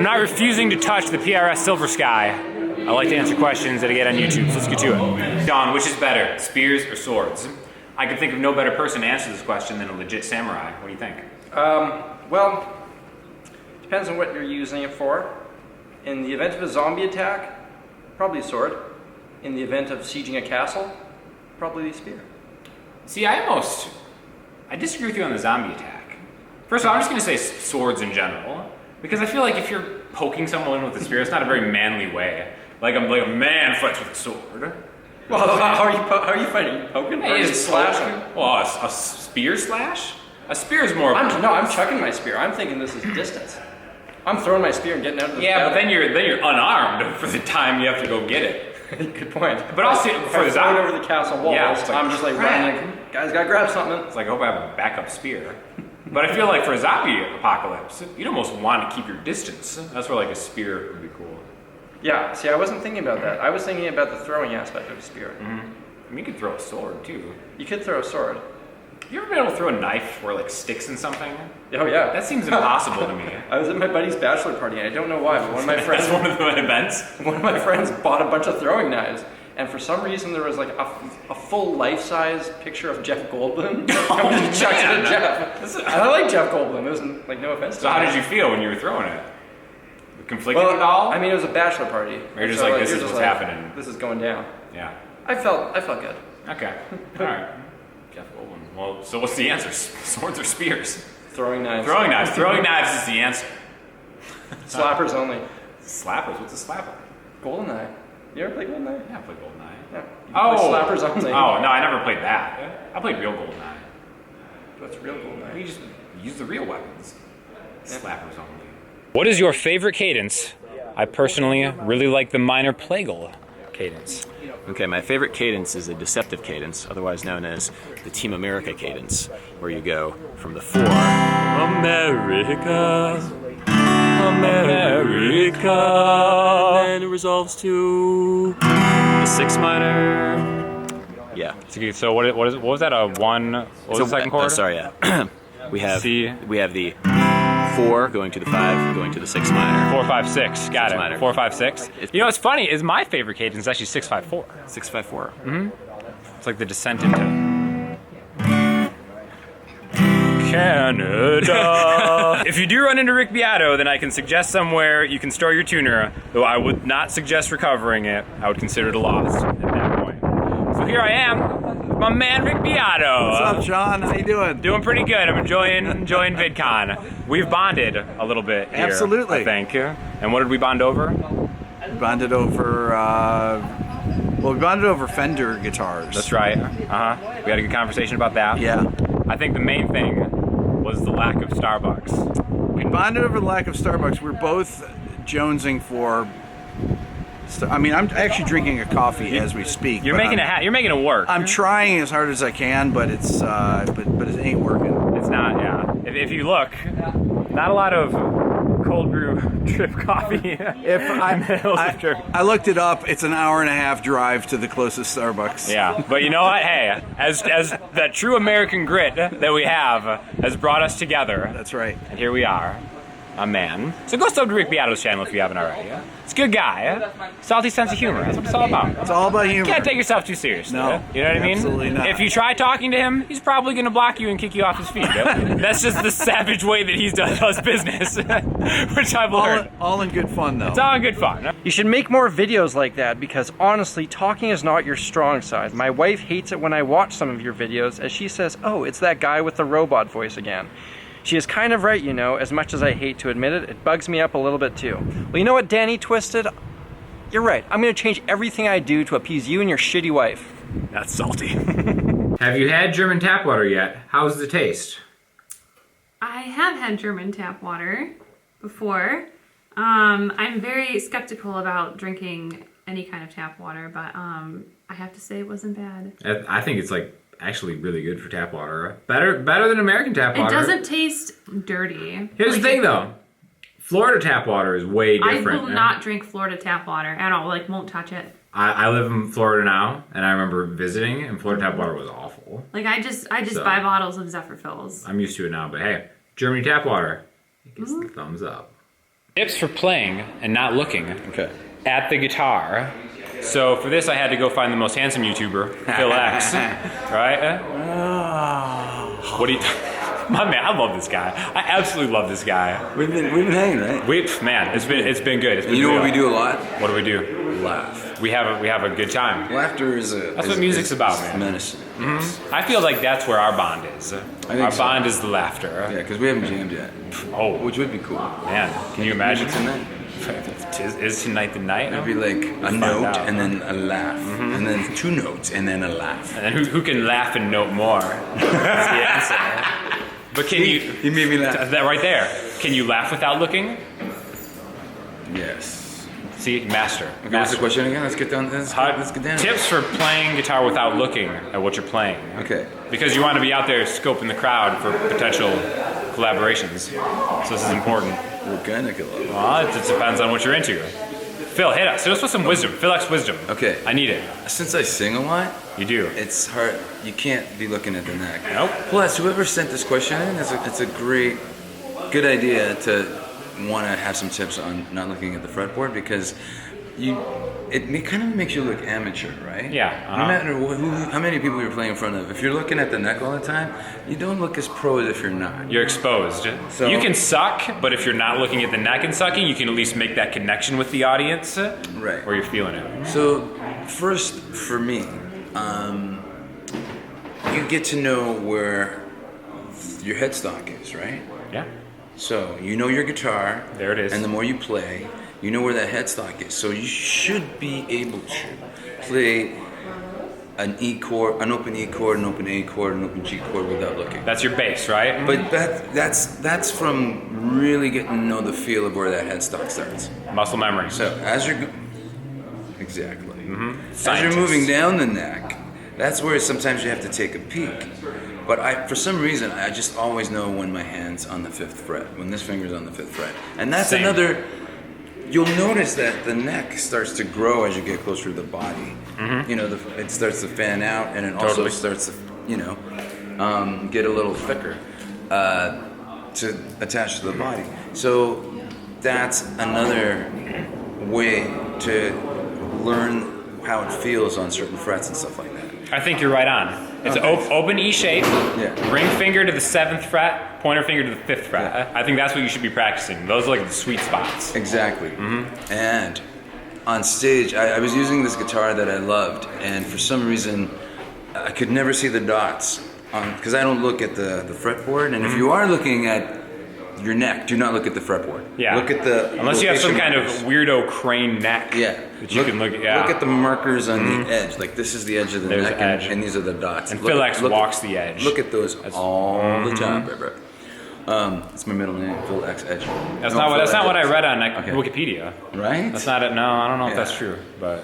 I'm not refusing to touch the PRS Silver Sky. I like to answer questions that I get on YouTube, so let's get to it. Don, which is better, spears or swords? I can think of no better person to answer this question than a legit samurai. What do you think? Well, depends on what you're using it for. In the event of a zombie attack, probably a sword. In the event of sieging a castle, probably a spear. See, I disagree with you on the zombie attack. First of all, I'm just gonna say swords in general, because I feel like if you're poking someone with a spear, it's not a very manly way. Like a man fights with a sword. Well, how are you fighting? You poking? Or just slashing? Well, a spear slash? A spear is more. I'm chucking my spear. I'm thinking this is distance. I'm throwing my spear and getting out of the Yeah, but then you're unarmed for the time you have to go get it. Good point. But also for the zombie over the castle walls, yeah, I'm just like running. Guys, gotta grab something. It's like I hope I have a backup spear. But I feel like for a zombie apocalypse, you'd almost want to keep your distance. That's where like a spear would be cool. Yeah, see, I wasn't thinking about that. I was thinking about the throwing aspect of a spear. Mm-hmm. I mean, you could throw a sword too. You could throw a sword. You ever been able to throw a knife where like sticks in something? Oh yeah. That seems impossible to me. I was at my buddy's bachelor party and I don't know why, but one of my friends... That's one of the events? One of my friends bought a bunch of throwing knives. And for some reason there was like a full life-size picture of Jeff Goldblum. Oh, and just chucked it at Jeff. I like Jeff Goldblum. It was like no offense to him. So how did you feel when you were throwing it? Conflicted at all? I mean, it was a bachelor party. Or you're just like, this is what's happening. This is going down. Yeah. I felt good. Okay. All right. Jeff Goldblum. Well, so what's the answer? Swords or spears? Throwing knives. Throwing knives. Throwing knives is the answer. Slappers only. Slappers? What's a slapper? GoldenEye. You ever played GoldenEye? Yeah, I played GoldenEye. Yeah. Slappers only. Oh, no, I never played that. I played real GoldenEye. What's real GoldenEye? You just use the real weapons. Yeah. Slappers only. What is your favorite cadence? I personally really like the minor plagal cadence. Okay, my favorite cadence is a deceptive cadence, otherwise known as the Team America cadence, where you go from the 4, America, America, and then it resolves to the 6 minor. Yeah. So what was that? A 1? What was the second chord? Sorry, yeah. we have C. We have the 4 going to the 5, going to the 6 minor. 4, 5, 6. Got it. Minor. 4, 5, 6. You know what's funny is my favorite cadence is actually 6, 5, 4. 6, 5, 4. Mm-hmm. It's like the descent into Canada. If you do run into Rick Beato, then I can suggest somewhere you can store your tuner, though I would not suggest recovering it. I would consider it a loss at that point. So here I am, my man Rick Beato. What's up, John? How you doing? Doing pretty good. I'm enjoying VidCon. We've bonded a little bit here, Absolutely. I think. And what did we bond over? We bonded over, we bonded over Fender guitars. That's right. Uh-huh. We had a good conversation about that. Yeah. I think the main thing was the lack of Starbucks. We bonded over the lack of Starbucks. We're both jonesing for... I mean, I'm actually drinking a coffee as we speak. You're making it work. I'm trying as hard as I can, but it's but it ain't working. It's not, yeah. If you look, not a lot of cold brew drip coffee. I looked it up. It's an hour and a half drive to the closest Starbucks. Yeah, but you know what? Hey, as that true American grit that we have has brought us together. That's right. And here we are. A man. So go sub to Rick Beato's channel if you haven't already. It's a good guy. Salty sense of humor. That's what it's all about. It's all about humor. You can't take yourself too seriously. No. You know what I mean? Absolutely not. If you try talking to him, he's probably going to block you and kick you off his feet. That's just the savage way that he does business, which I've learned. All in good fun, though. It's all in good fun. You should make more videos like that because honestly, talking is not your strong side. My wife hates it when I watch some of your videos as she says, oh, it's that guy with the robot voice again. She is kind of right, you know, as much as I hate to admit it, it bugs me up a little bit too. Well, you know what, Danny Twisted? You're right. I'm going to change everything I do to appease you and your shitty wife. That's salty. Have you had German tap water yet? How's the taste? I have had German tap water before. I'm very skeptical about drinking any kind of tap water, but I have to say it wasn't bad. I think it's like actually really good for tap water. Better than American tap water. It doesn't taste dirty. Here's the thing though. Florida tap water is way different. I will not drink Florida tap water at all. Like, won't touch it. I live in Florida now, and I remember visiting, and Florida tap water was awful. Like, I just buy bottles of Zephyr Fills. I'm used to it now, but hey, Germany tap water, it gets the thumbs up. tips for playing and not looking Okay. at the guitar. So for this, I had to go find the most handsome YouTuber, Phil X, right? What do you? My man, I love this guy. I absolutely love this guy. We've been hanging, right? Man, it's been good. It's been You know real. what we do a lot? What do we do? Laugh. We have a good time. Laughter is a. That's what music's about, man. Medicine. I feel like that's where our bond is. think Our so. bond is the laughter. Yeah, because we haven't jammed yet, Oh, which would be cool. man, can you imagine? Tonight. Is tonight the night? It'd be like a find note out. and then a laugh, and then 2 notes and then a laugh. And then who can laugh and note more? That's the answer. But can you? He made me laugh. That right there. Can you laugh without looking? Yes. See, master. Okay, what's the master. question again? Let's get down. Let's get down. Tips for playing guitar without looking at what you're playing. Okay. Because you want to be out there scoping the crowd for potential collaborations. So this is important. What kind of collab? Well, it just depends on what you're into. Phil, hit us. Hit us with some wisdom. Phil X wisdom. Okay. I need it. Since I sing a lot, You do. it's hard. You can't be looking at the neck. Nope. Plus, whoever sent this question in, it's a good idea to want to have some tips on not looking at the fretboard because it kind of makes you look amateur, right? Yeah, No matter how many people you're playing in front of, if you're looking at the neck all the time, you don't look as pro as if you're not. You're exposed. So- You can suck, but if you're not looking at the neck and sucking, you can at least make that connection with the audience Right. where you're feeling it. So, first for me, you get to know where your headstock is, right? Yeah. So you know your guitar. There it is. And the more you play, you know where that headstock is. So you should be able to play an E chord, an open E chord, an open A chord, an open G chord without looking. That's your bass, right? But that's from really getting to know the feel of where that headstock starts. Muscle memory. So as you're exactly as you're Scientists. moving down the neck, that's where sometimes you have to take a peek. But for some reason, I just always know when my hand's on the 5th fret, when this finger's on the 5th fret, and that's Same. another. You'll notice that the neck starts to grow as you get closer to the body. You know, it starts to fan out, and it also Totally. starts to, get a little thicker to attach to the body. So that's another way to learn how it feels on certain frets and stuff like that. I think you're right on. It's an open E shape, Yeah. ring finger to the 7th fret, pointer finger to the 5th fret. I think that's what you should be practicing. Those are like the sweet spots. Exactly. And on stage, I was using this guitar that I loved, and for some reason, I could never see the dots because I don't look at the fretboard. And if you are looking at your neck, do not look at the fretboard. Yeah. Look at the Unless you have some location kind of markers. weirdo crane neck. Yeah. That you can look at. Yeah. Look at the markers on the edge. Like this is the edge of the There's neck, the edge. and these are the dots. And Look- Phil X look- walks the edge. Look at those all the time, baby. It's my middle name, Phil X Edge. That's No, not Phil what I Edge. read on Okay. Wikipedia. Right? That's not it. No, I don't know if Yeah. that's true, but.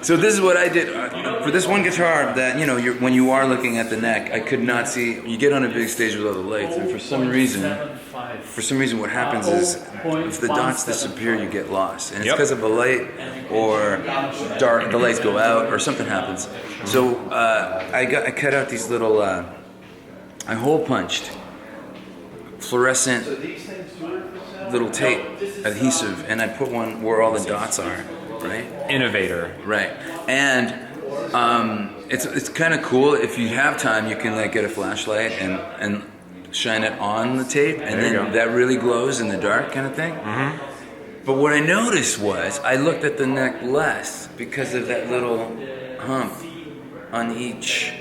So this is what I did for this one guitar. That when you are looking at the neck, I could not see. You get on a big stage with all the lights, and for some reason, what happens is if the dots disappear, you get lost, and it's Yep. because of a light or dark. The lights go out or something happens. So I cut out these little. I hole punched fluorescent little tape adhesive, and I put one where all the dots are. Right. Innovator. Right, and it's kind of cool. If you have time, you can get a flashlight and shine it on the tape, and There you then go. that really glows in the dark, kind of thing. But what I noticed was I looked at the neck less because of that little hump on each.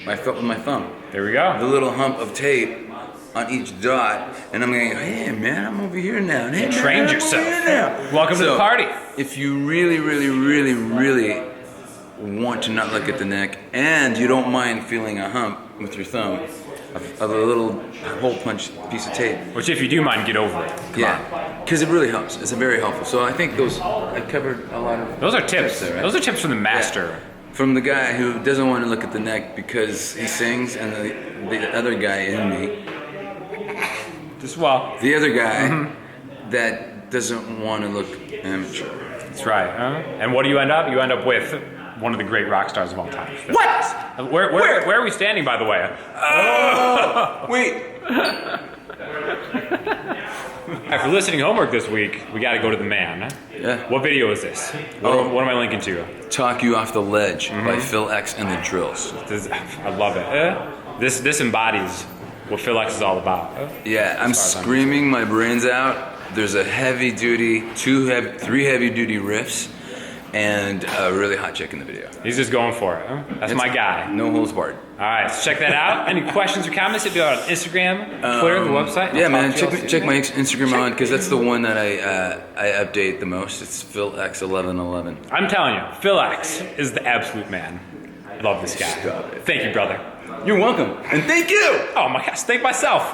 I felt with my thumb. There we The go. little hump of tape on each dot, and I'm going, hey man, I'm over here now. Hey, man, trained I'm over yourself. here now. Welcome to the party. If you really, really, really, really want to not look at the neck, and you don't mind feeling a hump with your thumb of a little hole punch piece of tape, Which, if you do mind, get over it. Come on. because it really helps. It's very helpful. So I think I covered a lot of. Those are tips. there, right? Those are tips from the master. From the guy who doesn't want to look at the neck because he sings, and the other guy in me. Just well. The other guy that doesn't want to look amateur. That's right. And what do you end up? You end up with one of the great rock stars of all time. What? Where are we standing, by the way? Wait. Right, for listening homework this week, we got to go to the man. Yeah. What video is this? What am I linking to? Talk You Off the Ledge by Phil X and the Drills. I love it. This embodies what Phil X is all about. Yeah, I'm screaming my brains out. There's a heavy duty, three heavy duty riffs, and a really hot chick in the video. He's just going for it. That's my guy. No holds barred. All right, so check that out. Any questions or comments? Hit me out on Instagram, Twitter, the website. Yeah, man, check my Instagram on, because that's the one that I update the most. It's PhilX1111. I'm telling you, Phil X is the absolute man. I love this guy. Stop it. Thank you, brother. You're welcome, and thank you. Oh my gosh, thank myself.